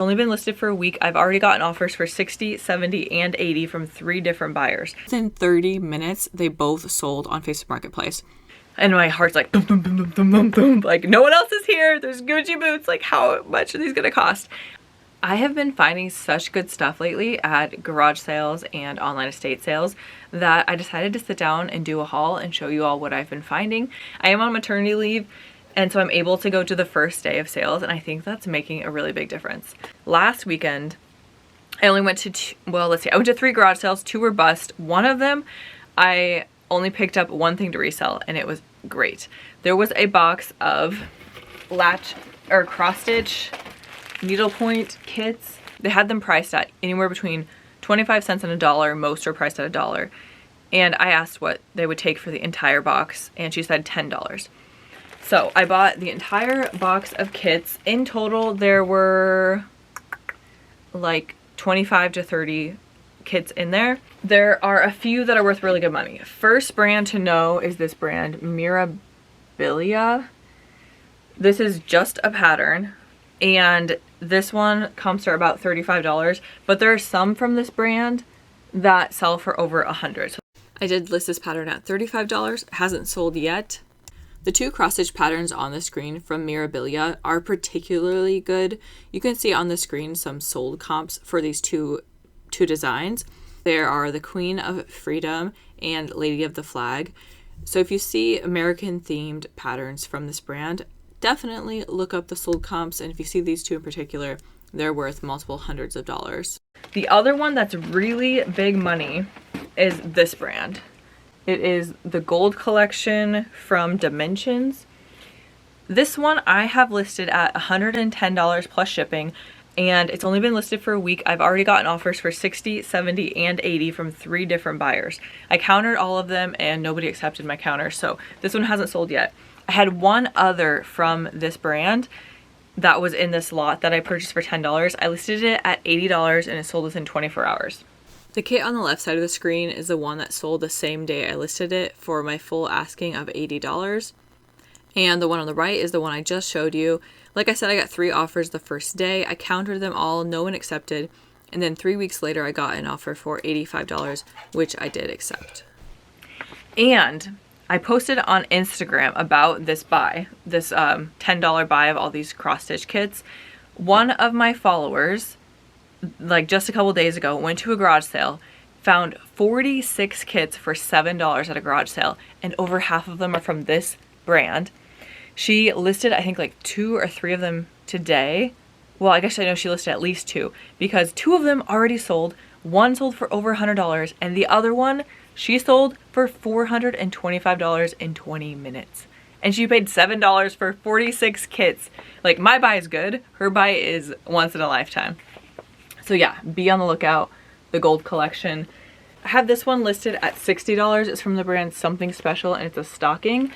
Only been listed for a week. I've already gotten offers for 60, 70, and 80 from 3 different buyers. Within 30 minutes, they both sold on Facebook Marketplace. And my heart's like boom, boom, boom, boom, boom, boom, boom. Like, no one else is here. There's Gucci boots. Like, how much are these gonna cost? I have been finding such good stuff lately at garage sales and online estate sales that I decided to sit down and do a haul and show you all what I've been finding. I am on maternity leave, and so I'm able to go to the first day of sales, and I think that's making a really big difference. Last weekend, I only went to I went to 3 garage sales. 2 were bust. One of them, I only picked up one thing to resell, and it was great. There was a box of cross stitch needlepoint kits. They had them priced at anywhere between 25 cents and $1. Most are priced at $1. And I asked what they would take for the entire box, and she said $10. So I bought the entire box of kits. In total, there were like 25 to 30 kits in there. There are a few that are worth really good money. First brand to know is this brand, Mirabilia. This is just a pattern, and this one comes for about $35, but there are some from this brand that sell for over $100. So I did list this pattern at $35, hasn't sold yet. The 2 cross-stitch patterns on the screen from Mirabilia are particularly good. You can see on the screen some sold comps for these two designs. There are the Queen of Freedom and Lady of the Flag. So if you see American themed patterns from this brand, definitely look up the sold comps, and if you see these 2 in particular, they're worth multiple hundreds of dollars. The other one that's really big money is this brand. It is the Gold Collection from Dimensions. This one I have listed at $110 plus shipping, and it's only been listed for a week. I've already gotten offers for 60, 70, and 80 from 3 different buyers. I countered all of them and nobody accepted my counter, so this one hasn't sold yet. I had one other from this brand that was in this lot that I purchased for $10. I listed it at $80 and it sold within 24 hours. The kit on the left side of the screen is the one that sold the same day I listed it for my full asking of $80. And the one on the right is the one I just showed you. Like I said, I got 3 offers the first day. I countered them all, no one accepted. And then 3 weeks later, I got an offer for $85, which I did accept. And I posted on Instagram about this buy, this $10 buy of all these cross-stitch kits. One of my followers, like just a couple days ago, went to a garage sale, found 46 kits for $7 at a garage sale, and over half of them are from this brand. She listed, I think, like 2 or 3 of them today. Well, I guess I know she listed at least 2, because 2 of them already sold. One sold for over $100, and the other one she sold for $425 in 20 minutes. And she paid $7 for 46 kits. Like, my buy is good. Her buy is once in a lifetime. So yeah, be on the lookout. The Gold Collection. I have this one listed at $60. It's from the brand Something Special, and it's a stocking.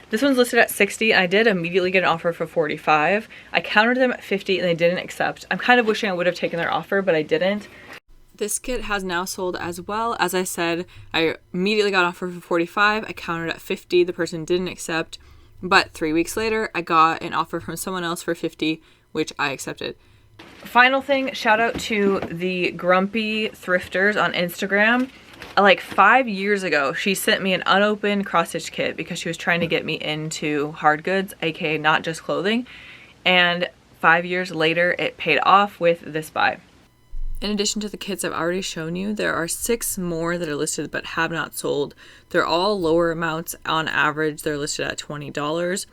This one's listed at $60, and I did immediately get an offer for $45. I countered them at $50, and they didn't accept. I'm kind of wishing I would have taken their offer, but I didn't. This kit has now sold as well. As I said, I immediately got an offer for $45. I countered at $50. The person didn't accept. But 3 weeks later, I got an offer from someone else for $50, which I accepted. Final thing, shout out to the Grumpy Thrifters on Instagram. Like 5 years ago, she sent me an unopened cross-stitch kit because she was trying to get me into hard goods, aka not just clothing. And 5 years later, it paid off with this buy. In addition to the kits I've already shown you, there are 6 more that are listed but have not sold. They're all lower amounts. On average, they're listed at $20.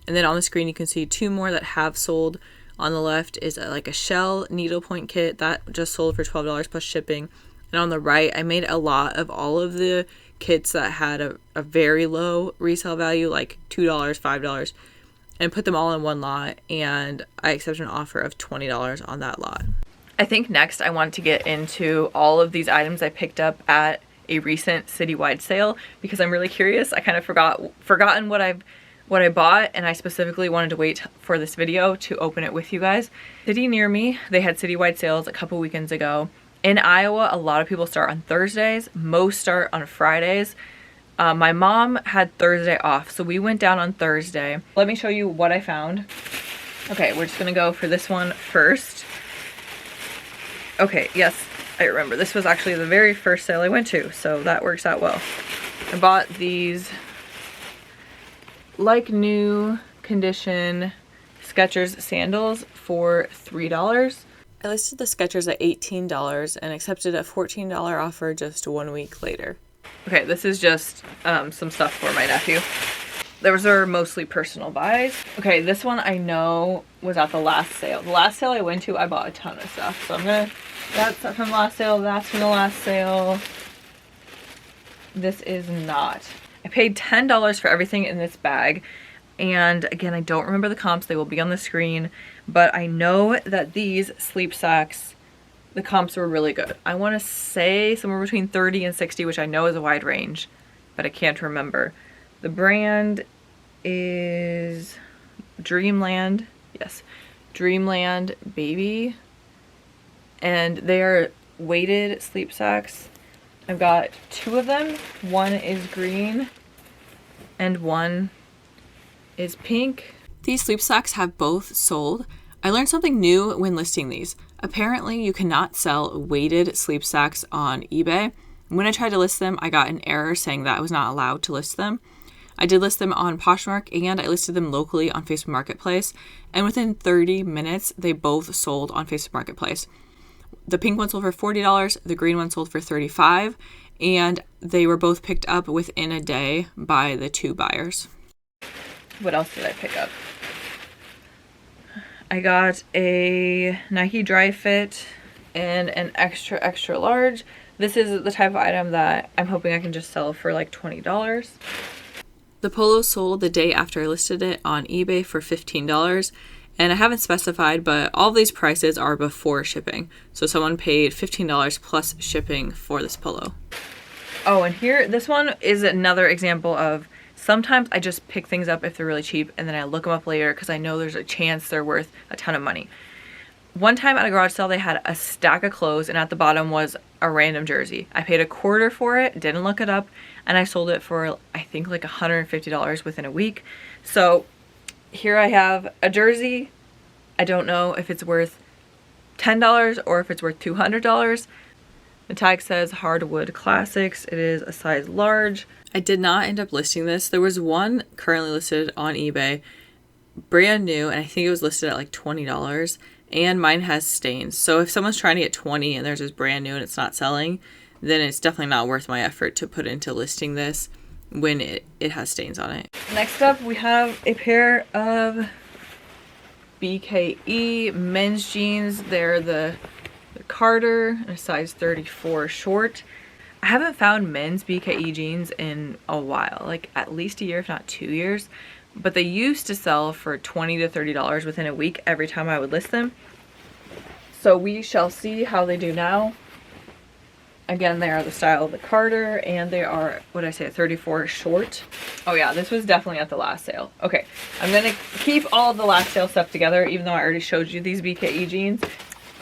And then on the screen, you can see 2 more that have sold. On the left is like a shell needlepoint kit that just sold for $12 plus shipping. And on the right, I made a lot of all of the kits that had a very low resale value, like $2, $5, and put them all in one lot. And I accepted an offer of $20 on that lot. I think next I want to get into all of these items I picked up at a recent Citywide sale because I'm really curious. I kind of forgotten what I bought, and I specifically wanted to wait for this video to open it with you guys. City near me, they had Citywide sales a couple weekends ago. In Iowa, a lot of people start on Thursdays. Most start on Fridays. My mom had Thursday off, so we went down on Thursday. Let me show you what I found. Okay, we're just gonna go for this one first. Okay, yes, I remember. This was actually the very first sale I went to, so that works out well. I bought these like new condition Skechers sandals for $3. I listed the Skechers at $18 and accepted a $14 offer just 1 week later. Okay, this is just some stuff for my nephew. Those are mostly personal buys. Okay, this one I know was at the last sale. The last sale I went to, I bought a ton of stuff. So that's from the last sale, that's from the last sale. This is not. I paid $10 for everything in this bag. And again, I don't remember the comps. They will be on the screen. But I know that these sleep sacks, the comps were really good. I want to say somewhere between 30 and 60, which I know is a wide range, but I can't remember. The brand is Dreamland. Yes, Dreamland Baby. And they are weighted sleep sacks. I've got 2 of them. One is green and one is pink. These sleep sacks have both sold. I learned something new when listing these. Apparently, you cannot sell weighted sleep sacks on eBay. When I tried to list them, I got an error saying that I was not allowed to list them. I did list them on Poshmark and I listed them locally on Facebook Marketplace. And within 30 minutes, they both sold on Facebook Marketplace. The pink one sold for $40, the green one sold for $35, and they were both picked up within a day by the 2 buyers. What else did I pick up? I got a Nike Dry Fit and an extra large. This is the type of item that I'm hoping I can just sell for like $20. The polo sold the day after I listed it on eBay for $15. And I haven't specified, but all of these prices are before shipping. So someone paid $15 plus shipping for this polo. Oh, and here, this one is another example of sometimes I just pick things up if they're really cheap and then I look them up later because I know there's a chance they're worth a ton of money. One time at a garage sale, they had a stack of clothes and at the bottom was a random jersey. I paid $1/4 for it, didn't look it up, and I sold it for I think like $150 within a week. So here I have a jersey. I don't know if it's worth $10 or if it's worth $200. The tag says Hardwood Classics. It is a size large. I did not end up listing this. There was one currently listed on eBay, brand new, and I think it was listed at like $20, and mine has stains. So if someone's trying to get 20 and theirs is brand new and it's not selling, then it's definitely not worth my effort to put into listing this when it has stains on it. Next up, we have a pair of BKE men's jeans. They're the Carter, a size 34 short. I haven't found men's BKE jeans in a while, like at least a year, if not 2 years. But they used to sell for $20 to $30 within a week every time I would list them. So we shall see how they do now. Again, they are the style of the Carter, and they are, what did I say, a 34 short. Oh yeah, this was definitely at the last sale. Okay, I'm gonna keep all of the last sale stuff together, even though I already showed you these BKE jeans.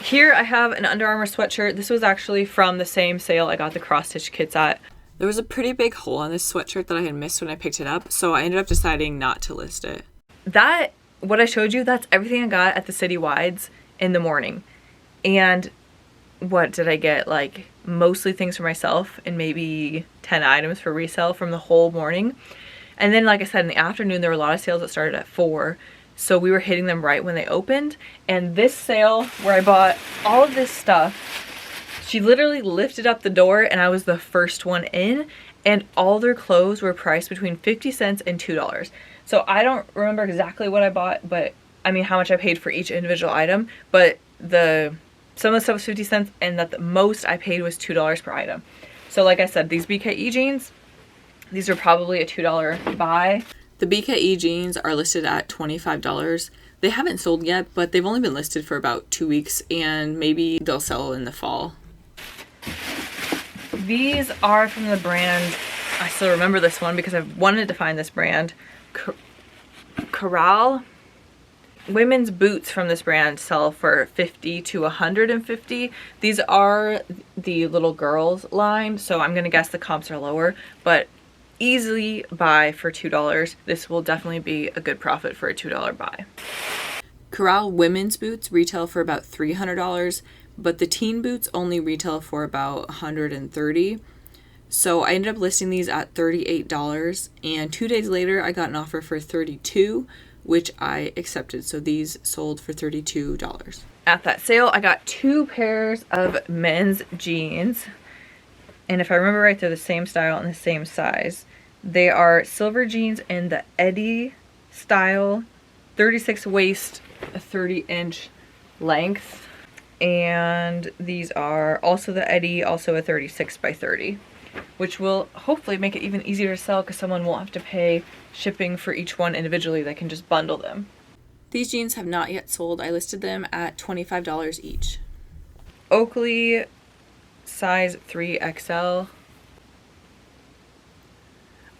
Here I have an Under Armour sweatshirt. This was actually from the same sale I got the cross-stitch kits at. There was a pretty big hole on this sweatshirt that I had missed when I picked it up, so I ended up deciding not to list it. What I showed you, that's everything I got at the Citywides in the morning. And what did I get? Like mostly things for myself and maybe 10 items for resale from the whole morning. And then like I said, in the afternoon there were a lot of sales that started at 4, so we were hitting them right when they opened. And this sale where I bought all of this stuff, she literally lifted up the door and I was the first one in, and all their clothes were priced between 50 cents and $2. So I don't remember exactly what I bought, but I mean how much I paid for each individual item, but some of the stuff was 50 cents and that the most I paid was $2 per item. So like I said, these BKE jeans, these are probably a $2 buy. The BKE jeans are listed at $25. They haven't sold yet, but they've only been listed for about 2 weeks and maybe they'll sell in the fall. These are from the brand, I still remember this one because I've wanted to find this brand, Corral. Women's boots from this brand sell for $50 to $150. These are the little girls line, so I'm gonna guess the comps are lower, but easily buy for $2. This will definitely be a good profit for a $2 buy. Corral women's boots retail for about $300, but the teen boots only retail for about $130. So I ended up listing these at $38, and 2 days later I got an offer for $32, which I accepted. So these sold for $32. At that sale, I got 2 pairs of men's jeans, and if I remember right, they're the same style and the same size. They are silver jeans in the Eddie style, 36 waist, a 30-inch length, and these are also the Eddie, also a 36 by 30, which will hopefully make it even easier to sell because someone won't have to pay shipping for each one individually. They can just bundle them. These jeans have not yet sold. I listed them at $25 each. Oakley size 3XL.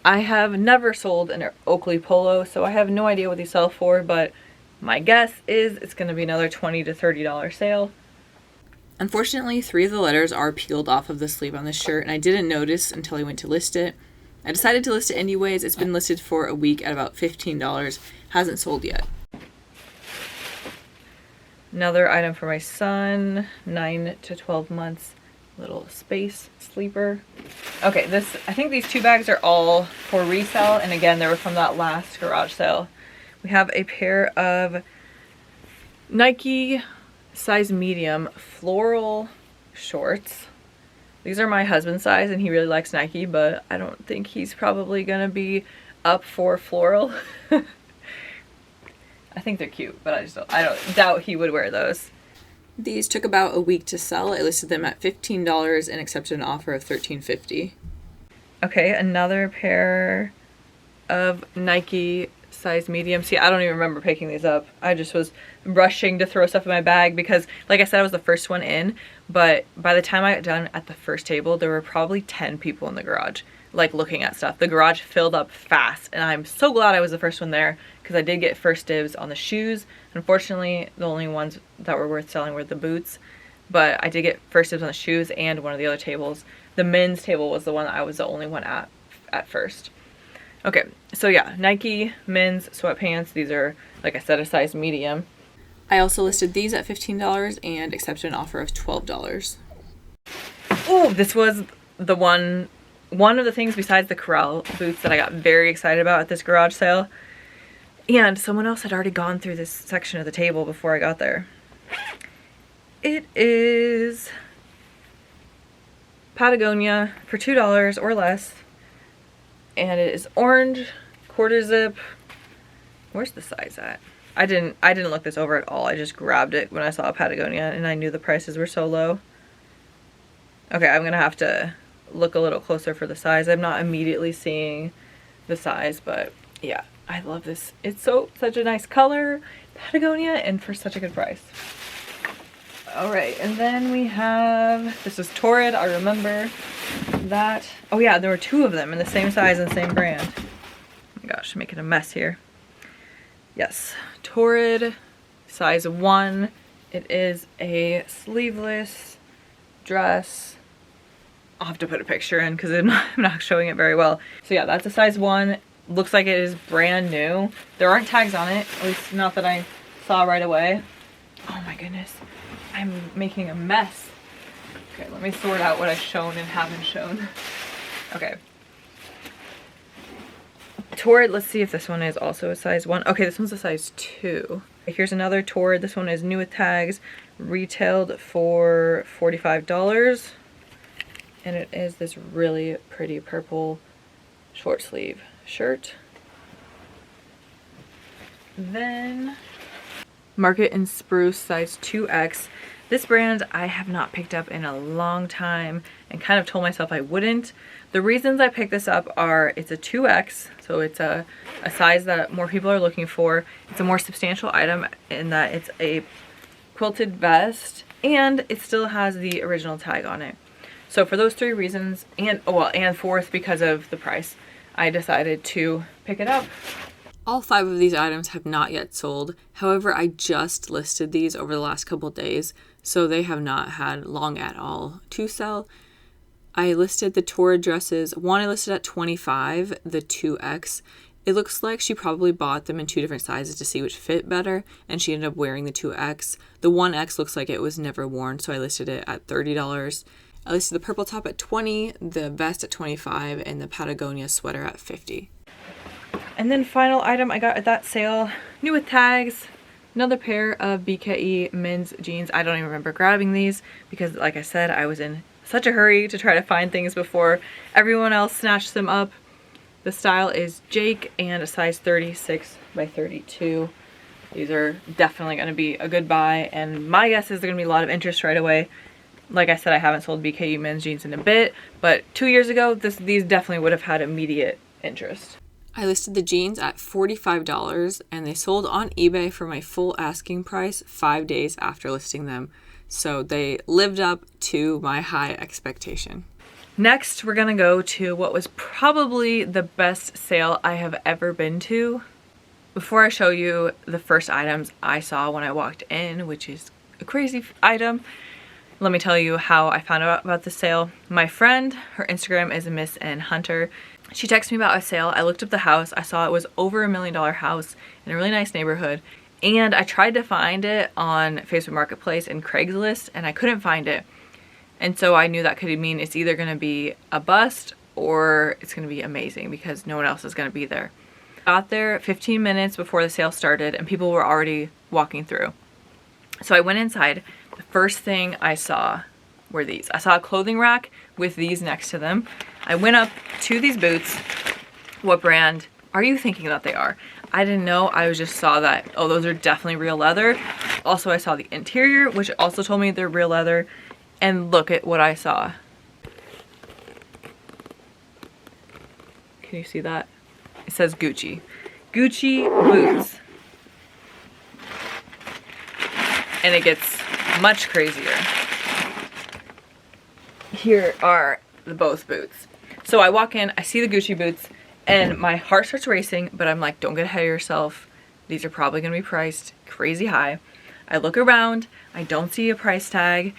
I have never sold an Oakley polo, so I have no idea what these sell for, but my guess is it's going to be another $20 to $30 sale. Unfortunately, 3 of the letters are peeled off of the sleeve on this shirt, and I didn't notice until I went to list it. I decided to list it anyways. It's been listed for a week at about $15. Hasn't sold yet. Another item for my son, 9 to 12 months, little space sleeper. Okay, I think these 2 bags are all for resale, and again, they were from that last garage sale. We have a pair of Nike size medium floral shorts. These are my husband's size, and he really likes Nike, but I don't think he's probably gonna be up for floral. I think they're cute, but I don't doubt he would wear those. These took about a week to sell. I listed them at $15 and accepted an offer of $13.50. Okay, another pair of Nike size medium. See, I don't even remember picking these up. I just was rushing to throw stuff in my bag because, like I said, I was the first one in, but by the time I got done at the first table, there were probably 10 people in the garage, like, looking at stuff. The garage filled up fast, and I'm so glad I was the first one there because I did get first dibs on the shoes. Unfortunately, the only ones that were worth selling were the boots, but I did get first dibs on the shoes and one of the other tables. The men's table was the one that I was the only one at first. Okay, so yeah, Nike men's sweatpants. These are, like I said, a size medium. I also listed these at $15 and accepted an offer of $12. Oh, this was the one of the things besides the Corral boots that I got very excited about at this garage sale. And someone else had already gone through this section of the table before I got there. It is Patagonia for $2 or less. And it is orange, quarter zip. Where's the size at? I didn't look this over at all. I just grabbed it when I saw Patagonia and I knew the prices were so low. Okay, I'm gonna have to look a little closer for the size. I'm not immediately seeing the size, but yeah, I love this. It's such a nice color, Patagonia, and for such a good price. All right, and then we have, this is Torrid. I remember that. Oh yeah, there were 2 of them in the same size and same brand. Oh my gosh, I'm making a mess here. Yes, Torrid, size 1. It is a sleeveless dress. I'll have to put a picture in because I'm not showing it very well. So yeah, that's a size 1. Looks like it is brand new. There aren't tags on it, at least not that I saw right away. Oh my goodness, I'm making a mess. Okay, let me sort out what I've shown and haven't shown. Okay. Torrid, let's see if this one is also a size 1. Okay, this one's a size 2. Here's another Torrid. This one is new with tags, retailed for $45. And it is this really pretty purple short sleeve shirt. Then Market and Spruce size 2X. This brand I have not picked up in a long time and kind of told myself I wouldn't. The reasons I picked this up are it's a 2X, so it's a size that more people are looking for. It's a more substantial item in that it's a quilted vest and it still has the original tag on it. So for those 3 reasons, and fourth, because of the price, I decided to pick it up. All 5 of these items have not yet sold. However, I just listed these over the last couple days, so they have not had long at all to sell. I listed the Torrid dresses. One I listed at $25, the 2X, It looks like she probably bought them in 2 different sizes to see which fit better, and she ended up wearing the 2X. The 1X looks like it was never worn, so I listed it at $30. I listed the purple top at $20, the vest at $25, and the Patagonia sweater at $50. And then final item I got at that sale, new with tags, another pair of BKE men's jeans. I don't even remember grabbing these because, like I said, I was in such a hurry to try to find things before everyone else snatched them up. The style is Jake and a size 36 by 32. These are definitely going to be a good buy, and my guess is there's going to be a lot of interest right away. Like I said, I haven't sold BKE men's jeans in a bit, but 2 years ago, these definitely would have had immediate interest. I listed the jeans at $45 and they sold on eBay for my full asking price 5 days after listing them. So they lived up to my high expectation. Next, we're gonna go to what was probably the best sale I have ever been to. Before I show you the first items I saw when I walked in, which is a crazy item, let me tell you how I found out about the sale. My friend, her Instagram is Miss N Hunter. She texted me about a sale. I looked up the house. I saw it was over $1 million house in a really nice neighborhood. And I tried to find it on Facebook Marketplace and Craigslist, and I couldn't find it. And so I knew that could mean it's either going to be a bust or it's going to be amazing because no one else is going to be there. I got there 15 minutes before the sale started and people were already walking through. So I went inside. The first thing I saw were these. I saw a clothing rack with these next to them. I went up to these boots. What brand are you thinking that they are? I didn't know. I just saw that, oh, those are definitely real leather. Also, I saw the interior, which also told me they're real leather. And look at what I saw. Can you see that? It says Gucci. Gucci boots. And it gets much crazier. Here are both boots. So I walk in, I see the Gucci boots, and my heart starts racing, but I'm like, don't get ahead of yourself. These are probably gonna be priced crazy high. I look around, I don't see a price tag,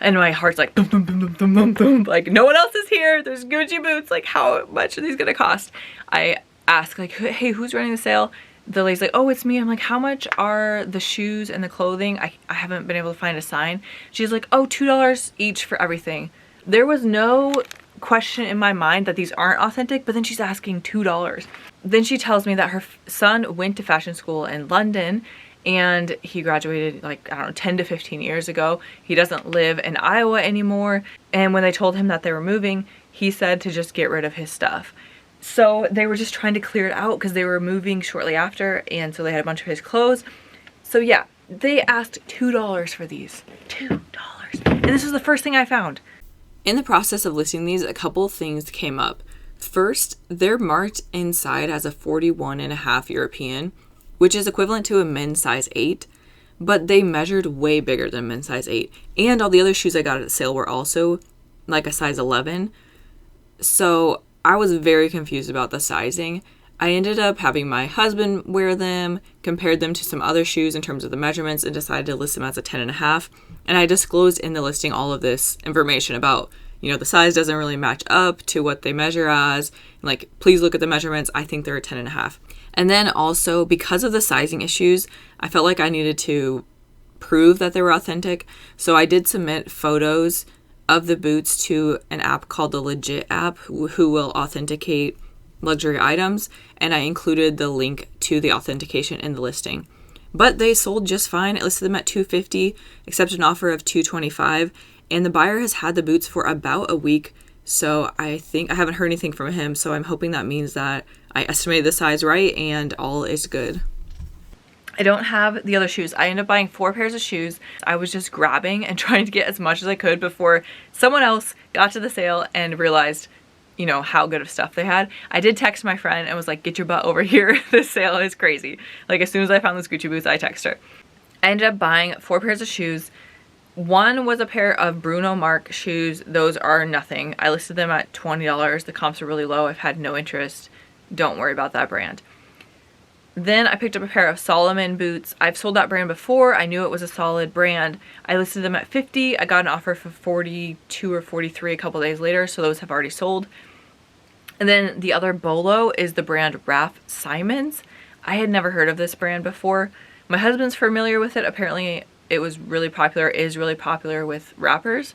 and my heart's like, boom, boom, boom, boom, boom, boom, boom. Like, no one else is here. There's Gucci boots. Like, how much are these gonna cost? I ask, like, hey, who's running the sale? The lady's like, oh, it's me. I'm like, how much are the shoes and the clothing? I haven't been able to find a sign. She's like, oh, $2 each for everything. There was no question in my mind that these aren't authentic, but then she's asking $2. Then she tells me that her son went to fashion school in London and he graduated like, I don't know, 10 to 15 years ago. He doesn't live in Iowa anymore. And when they told him that they were moving, he said to just get rid of his stuff. So they were just trying to clear it out because they were moving shortly after, and so they had a bunch of his clothes. So yeah, they asked $2 for these. $2. And this was the first thing I found. In the process of listing these, a couple things came up. First, they're marked inside as a 41.5 European, which is equivalent to a men's size 8, but they measured way bigger than men's size 8. And all the other shoes I got at the sale were also like a size 11. So I was very confused about the sizing. I ended up having my husband wear them, compared them to some other shoes in terms of the measurements, and decided to list them as a 10.5. And I disclosed in the listing all of this information about, you know, the size doesn't really match up to what they measure as. Like, please look at the measurements. I think they're a 10.5. And then also, because of the sizing issues, I felt like I needed to prove that they were authentic. So I did submit photos of the boots to an app called the Legit app, who will authenticate luxury items, and I included the link to the authentication in the listing. But they sold just fine. I listed them at $250, accepted an offer of $225, and the buyer has had the boots for about a week. So I think I haven't heard anything from him, so I'm hoping that means that I estimated the size right and all is good. I don't have the other shoes. I ended up buying 4 pairs of shoes. I was just grabbing and trying to get as much as I could before someone else got to the sale and realized, you know, how good of stuff they had. I did text my friend and was like, get your butt over here. This sale is crazy. Like, as soon as I found those Gucci boots, I texted her. I ended up buying 4 pairs of shoes. One was a pair of Bruno Marc shoes. Those are nothing. I listed them at $20. The comps are really low. I've had no interest. Don't worry about that brand. Then I picked up a pair of Solomon boots. I've sold that brand before. I knew it was a solid brand. I listed them at $50. I got an offer for $42 or $43 a couple days later, so those have already sold. And then the other bolo is the brand Raf Simons. I had never heard of this brand before. My husband's familiar with it. Apparently it was really popular, is really popular with rappers.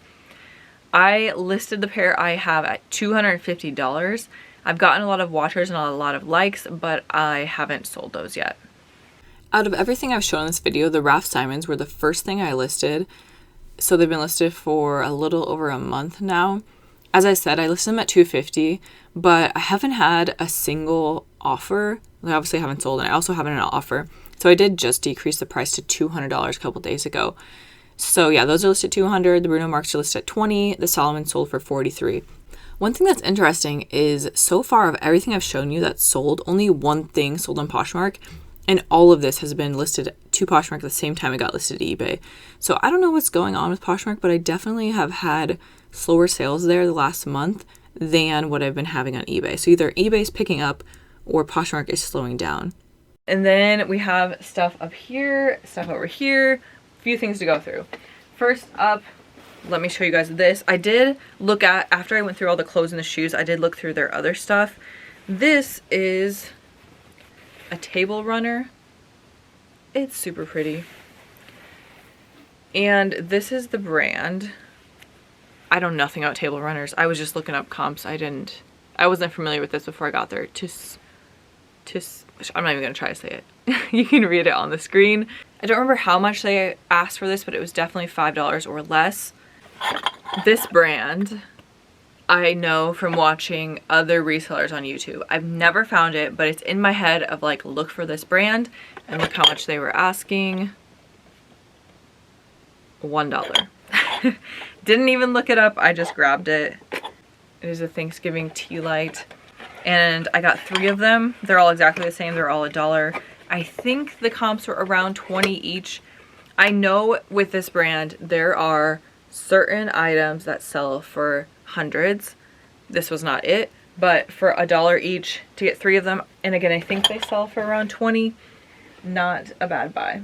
I listed the pair I have at $250. I've gotten a lot of watchers and a lot of likes, but I haven't sold those yet. Out of everything I've shown in this video, the Raf Simons were the first thing I listed. So they've been listed for a little over a month now. As I said, I listed them at $250, but I haven't had a single offer. I obviously haven't sold, and I also haven't had an offer. So I did just decrease the price to $200 a couple days ago. So yeah, those are listed at $200. The Bruno Marks are listed at $20. The Solomon sold for $43. One thing that's interesting is so far of everything I've shown you that's sold, only one thing sold on Poshmark, and all of this has been listed to Poshmark at the same time it got listed to eBay. So I don't know what's going on with Poshmark, but I definitely have had slower sales there the last month than what I've been having on eBay. So either eBay's picking up or Poshmark is slowing down. And then we have stuff up here, stuff over here, a few things to go through. First up, let me show you guys this. I did look at, after I went through all the clothes and the shoes, I did look through their other stuff. This is a table runner. It's super pretty. And this is the brand. I know nothing about table runners. I was just looking up comps. I wasn't familiar with this before I got there. I'm not even gonna try to say it. You can read it on the screen. I don't remember how much they asked for this, but it was definitely $5 or less. This brand, I know from watching other resellers on YouTube. I've never found it, but it's in my head of like, look for this brand, and look how much they were asking. $1. Didn't even look it up, I just grabbed it. It is a Thanksgiving tea light, and I got 3 of them. They're all exactly the same, they're all $1. I think the comps were around 20 each. I know with this brand, there are certain items that sell for hundreds. This was not it, but for $1 each to get 3 of them, and again, I think they sell for around 20. Not a bad buy.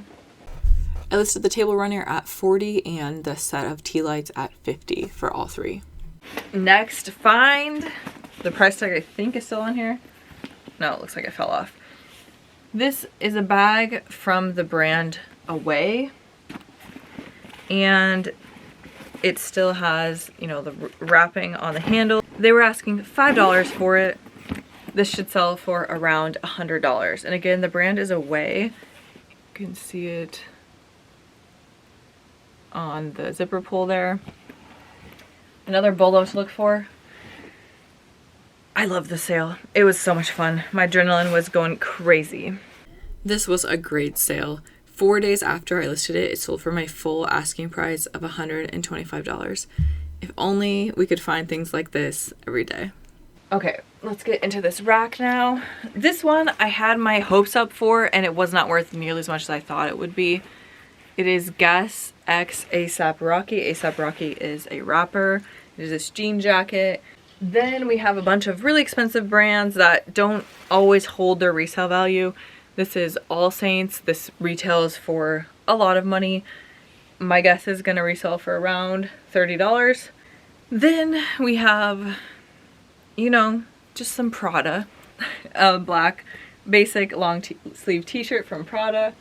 I listed the table runner at $40 and the set of tea lights at $50 for all 3. Next find, the price tag I think is still on here. No, it looks like it fell off. This is a bag from the brand Away, and it still has, you know, the wrapping on the handle. They were asking $5 for it. This should sell for around $100. And again, the brand is Away. You can see it on the zipper pull there. Another bolo to look for. I love the sale. It was so much fun. My adrenaline was going crazy. This was a great sale. 4 days after I listed it, it sold for my full asking price of $125. If only we could find things like this every day. Okay, let's get into this rack now. This one I had my hopes up for, and it was not worth nearly as much as I thought it would be. It is Guess X A$AP Rocky. A$AP Rocky is a rapper. It is this jean jacket. Then we have a bunch of really expensive brands that don't always hold their resale value. This is All Saints. This retails for a lot of money. My guess is gonna resell for around $30. Then we have, you know, just some Prada. A black basic long sleeve t-shirt from Prada.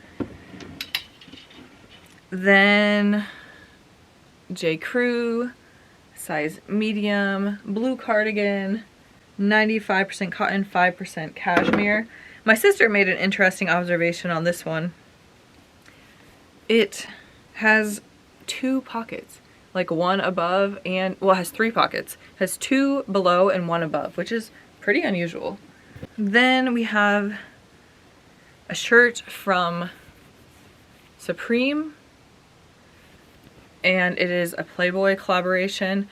Then J. Crew, size medium, blue cardigan, 95% cotton, 5% cashmere. My sister made an interesting observation on this one. It has 2 pockets, like one above and, well, it has 3 pockets. It has 2 below and 1 above, which is pretty unusual. Then we have a shirt from Supreme, and it is a Playboy collaboration.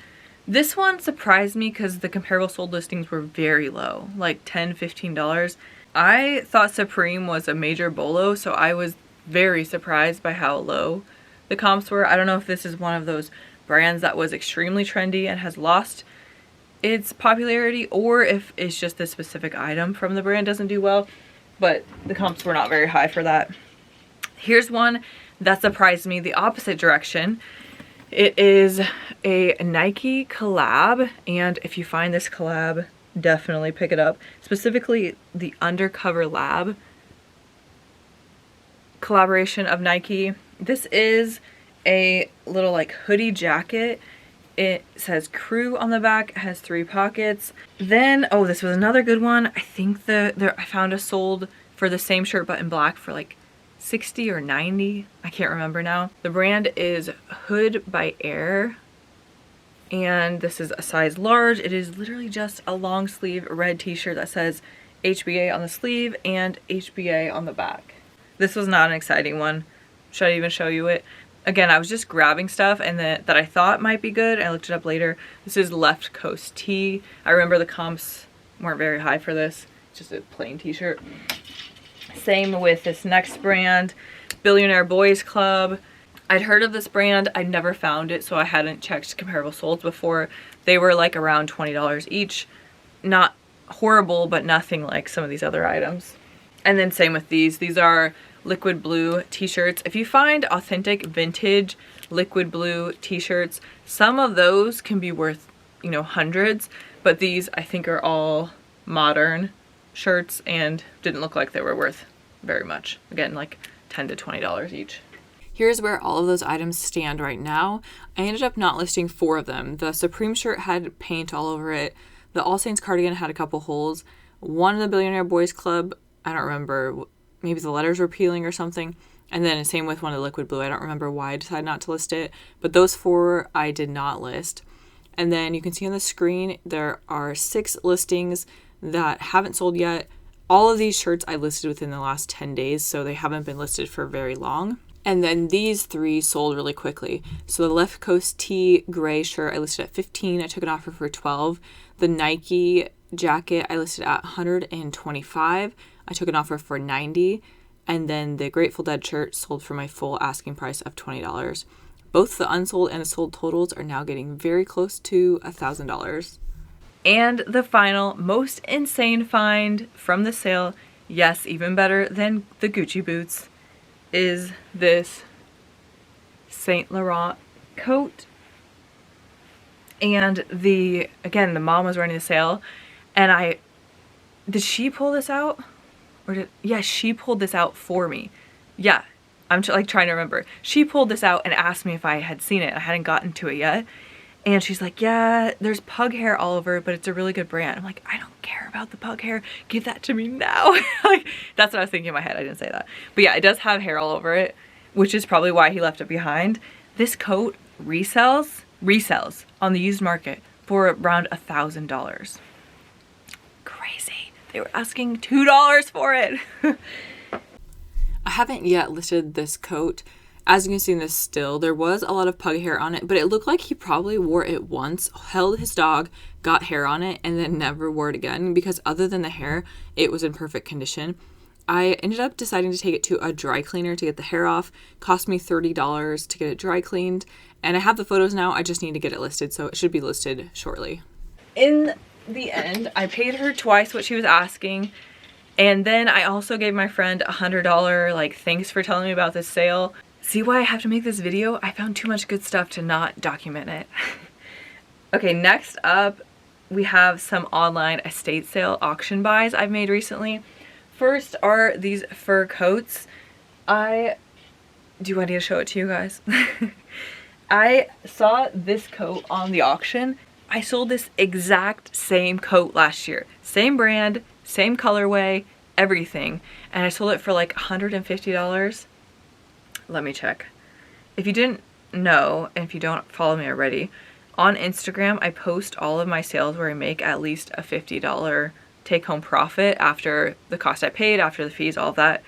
This one surprised me because the comparable sold listings were very low, like $10, $15. I thought Supreme was a major bolo, so I was very surprised by how low the comps were. I don't know if this is one of those brands that was extremely trendy and has lost its popularity, or if it's just this specific item from the brand doesn't do well, but the comps were not very high for that. Here's one that surprised me the opposite direction. It is a Nike collab, and if you find this collab, definitely pick it up. Specifically the Undercover Lab collaboration of Nike. This is a little like hoodie jacket. It says crew on the back, it has 3 pockets. Then, oh, this was another good one. I think I found a sold for the same shirt but in black for like 60 or 90. I can't remember now. The brand is Hood by Air. And this is a size large. It is literally just a long sleeve red t-shirt that says HBA on the sleeve and HBA on the back. This was not an exciting one. Should I even show you it? Again, I was just grabbing stuff and that I thought might be good. I looked it up later. This is Left Coast Tee. I remember the comps weren't very high for this. Just a plain t-shirt. Same with this next brand, Billionaire Boys Club. I'd heard of this brand. I'd never found it, so I hadn't checked comparable solds before. They were like around $20 each. Not horrible, but nothing like some of these other items. And then same with these. These are liquid blue t-shirts. If you find authentic vintage liquid blue t-shirts, some of those can be worth, you know, hundreds, but these I think are all modern shirts and didn't look like they were worth very much. Again, like $10 to $20 each. Here's where all of those items stand right now. I ended up not listing 4 of them. The Supreme shirt had paint all over it. The All Saints cardigan had a couple holes. One of the Billionaire Boys Club, I don't remember, maybe the letters were peeling or something. And then same with one of the liquid blue. I don't remember why I decided not to list it, but those 4 I did not list. And then you can see on the screen, there are 6 listings that haven't sold yet. All of these shirts I listed within the last 10 days, so they haven't been listed for very long. And then these 3 sold really quickly. So the Left Coast Tee gray shirt I listed at 15. I took an offer for 12. The Nike jacket I listed at 125. I took an offer for 90. And then the Grateful Dead shirt sold for my full asking price of $20. Both the unsold and the sold totals are now getting very close to $1,000. And the final most insane find from the sale, yes, even better than the Gucci boots, is this Saint Laurent coat. And again, the mom was running the sale, and did she pull this out? Yeah, she pulled this out for me. Yeah, I'm like trying to remember. She pulled this out and asked me if I had seen it. I hadn't gotten to it yet. And she's like, yeah, there's pug hair all over it, but it's a really good brand. I'm like, I don't care about the pug hair. Give that to me now. Like, that's what I was thinking in my head. I didn't say that. But yeah, it does have hair all over it, which is probably why he left it behind. This coat resells on the used market for around $1,000. Crazy. They were asking $2 for it. I haven't yet listed this coat. As you can see in this still, there was a lot of pug hair on it, but it looked like he probably wore it once, held his dog, got hair on it, and then never wore it again, because other than the hair, it was in perfect condition. I ended up deciding to take it to a dry cleaner to get the hair off. Cost me $30 to get it dry cleaned, and I have the photos now. I just need to get it listed, so it should be listed shortly. In the end, I paid her twice what she was asking, and then I also gave my friend $100, like, thanks for telling me about this sale. See why I have to make this video? I found too much good stuff to not document it. Okay, next up, we have some online estate sale auction buys I've made recently. First are these fur coats. Do I need to show it to you guys? I saw this coat on the auction. I sold this exact same coat last year. Same brand, same colorway, everything. And I sold it for like $150. Let me check. If you didn't know, and if you don't follow me already, on Instagram I post all of my sales where I make at least a $50 take-home profit after the cost I paid, after the fees, all of that.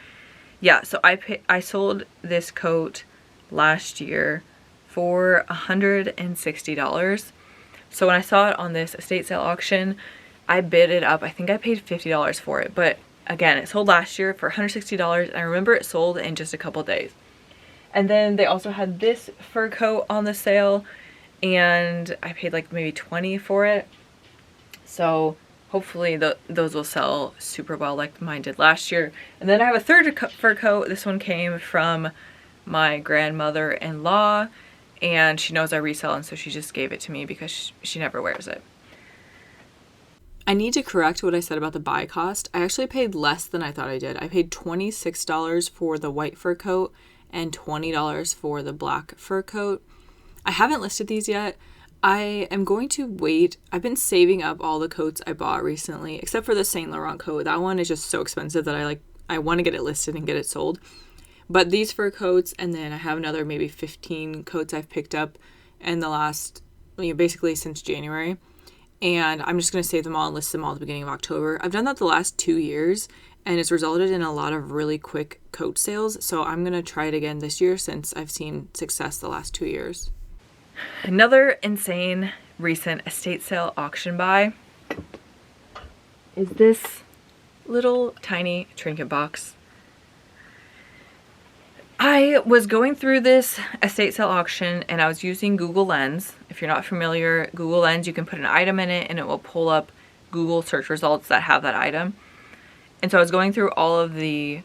Yeah, so I sold this coat last year for $160. So when I saw it on this estate sale auction, I bid it up. I think I paid $50 for it, but again, it sold last year for $160, and I remember it sold in just a couple days. And then they also had this fur coat on the sale, and I paid like maybe $20 for it. So hopefully those will sell super well like mine did last year. And then I have a third fur coat. This one came from my grandmother-in-law, and she knows I resell, and so she just gave it to me because she never wears it. I need to correct what I said about the buy cost. I actually paid less than I thought I did. I paid $26 for the white fur coat and $20 for the black fur coat. I haven't listed these yet. I am going to wait. I've been saving up all the coats I bought recently, except for the Saint Laurent coat. That one is just so expensive that I want to get it listed and get it sold. But these fur coats, and then I have another maybe 15 coats I've picked up in the last, basically since January. And I'm just going to save them all and list them all at the beginning of October. I've done that the last 2 years, and it's resulted in a lot of really quick coat sales. So I'm going to try it again this year since I've seen success the last 2 years. Another insane recent estate sale auction buy is this little tiny trinket box. I was going through this estate sale auction and I was using Google Lens. If you're not familiar, Google Lens, you can put an item in it and it will pull up Google search results that have that item. And so I was going through all of these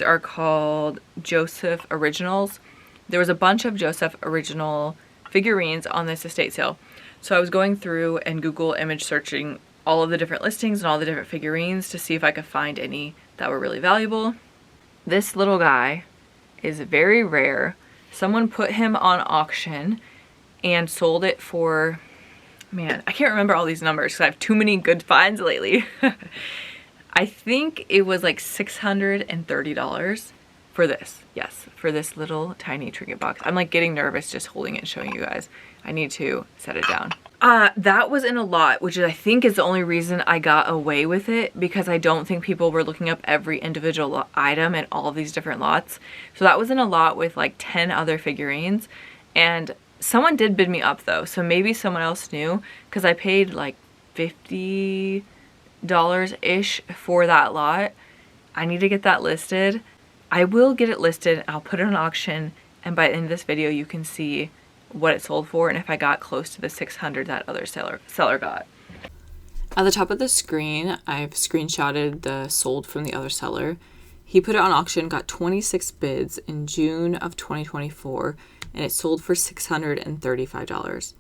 are called Joseph Originals. There was a bunch of Joseph Original figurines on this estate sale. So I was going through and Google image searching all of the different listings and all the different figurines to see if I could find any that were really valuable. This little guy is very rare. Someone put him on auction and sold it for, man, I can't remember all these numbers because I have too many good finds lately. I think it was like $630 for this. Yes, for this little tiny trinket box. I'm like getting nervous just holding it and showing you guys. I need to set it down. That was in a lot, which I think is the only reason I got away with it, because I don't think people were looking up every individual item in all of these different lots. So that was in a lot with like 10 other figurines, and someone did bid me up though, so maybe someone else knew, because I paid like $50-ish for that lot. I need to get that listed. I will get it listed. I'll put it on auction, and by the end of this video you can see what it sold for and if I got close to the 600 that other seller got. At the top of the screen, I've screenshotted the sold from the other seller. He put it on auction, got 26 bids in June of 2024, and it sold for $635.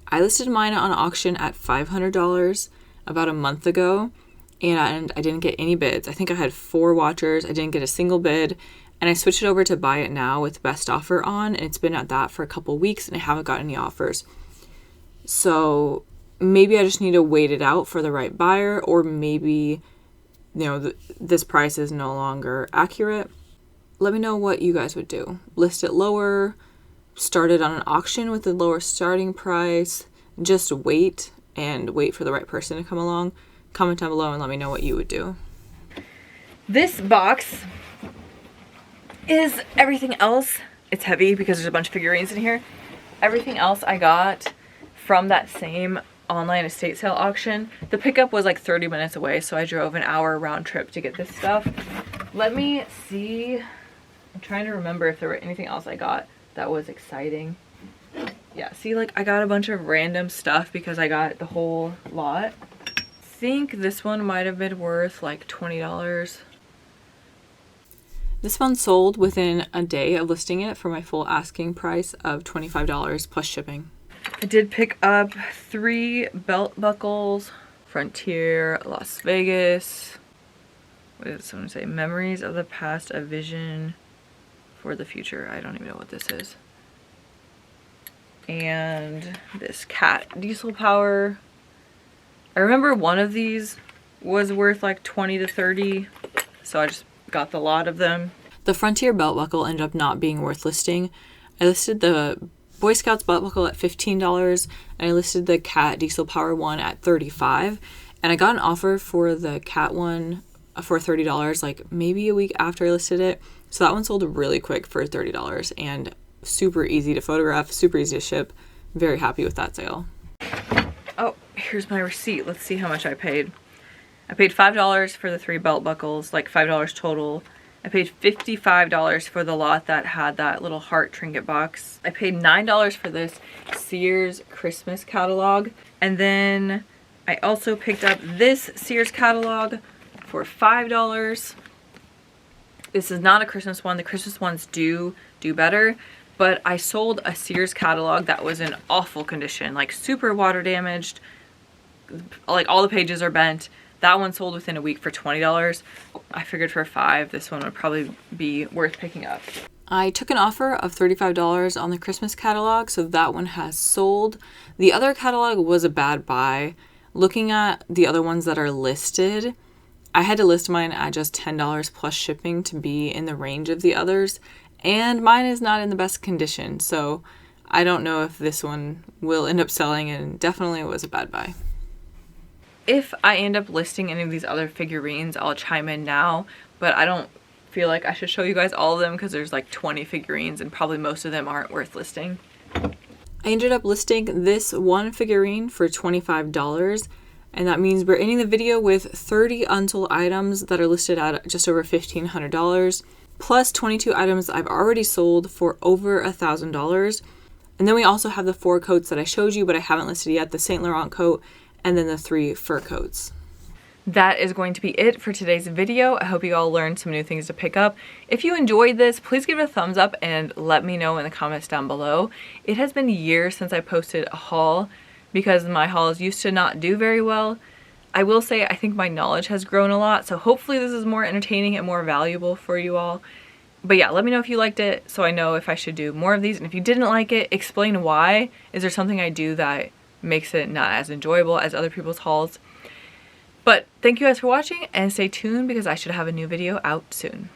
I listed mine on auction at $500 about a month ago, and I didn't get any bids. I think I had 4 watchers. I didn't get a single bid. And I switched it over to buy it now with best offer on, and it's been at that for a couple weeks and I haven't got any offers. So maybe I just need to wait it out for the right buyer, or maybe, this price is no longer accurate. Let me know what you guys would do. List it lower, start it on an auction with a lower starting price, just wait for the right person to come along. Comment down below and let me know what you would do. This box is everything else. It's heavy because there's a bunch of figurines in here. Everything else I got from that same online estate sale auction. The pickup was like 30 minutes away, so I drove an hour round trip to get this stuff. Let me see. I'm trying to remember if there were anything else I got that was exciting. Yeah, see, like I got a bunch of random stuff because I got the whole lot. I think this one might have been worth like $20. This one sold within a day of listing it for my full asking price of $25 plus shipping. I did pick up 3 belt buckles. Frontier, Las Vegas. What did someone say? Memories of the past, a vision for the future. I don't even know what this is. And this cat diesel power. I remember one of these was worth like 20 to 30, so I just got the lot of them. The Frontier belt buckle ended up not being worth listing. I listed the Boy Scouts belt buckle at $15, and I listed the cat diesel power one at $35, and I got an offer for the cat one for $30 like maybe a week after I listed it. So that one sold really quick for $30 and super easy to photograph, super easy to ship. Very happy with that sale. Oh, here's my receipt. Let's see how much I paid. I paid $5 for the 3 belt buckles, like $5 total. I paid $55 for the lot that had that little heart trinket box. I paid $9 for this Sears Christmas catalog. And then I also picked up this Sears catalog for $5. This is not a Christmas one. The Christmas ones do better. But I sold a Sears catalog that was in awful condition, like super water damaged. like all the pages are bent. That one sold within a week for $20. I figured for $5, this one would probably be worth picking up. I took an offer of $35 on the Christmas catalog, so that one has sold. The other catalog was a bad buy. Looking at the other ones that are listed, I had to list mine at just $10 plus shipping to be in the range of the others, and mine is not in the best condition, so I don't know if this one will end up selling, and definitely it was a bad buy. If I end up listing any of these other figurines, I'll chime in now, but I don't feel like I should show you guys all of them because there's like 20 figurines and probably most of them aren't worth listing. I ended up listing this one figurine for $25, and that means we're ending the video with 30 unsold items that are listed at just over $1,500, plus 22 items I've already sold for over $1,000. And then we also have the 4 coats that I showed you but I haven't listed yet, the Saint Laurent coat and then the 3 fur coats. That is going to be it for today's video. I hope you all learned some new things to pick up. If you enjoyed this, please give it a thumbs up and let me know in the comments down below. It has been years since I posted a haul because my hauls used to not do very well. I will say I think my knowledge has grown a lot, so hopefully this is more entertaining and more valuable for you all. But yeah, let me know if you liked it so I know if I should do more of these. And if you didn't like it, explain why. Is there something I do that makes it not as enjoyable as other people's hauls? But thank you guys for watching and stay tuned because I should have a new video out soon.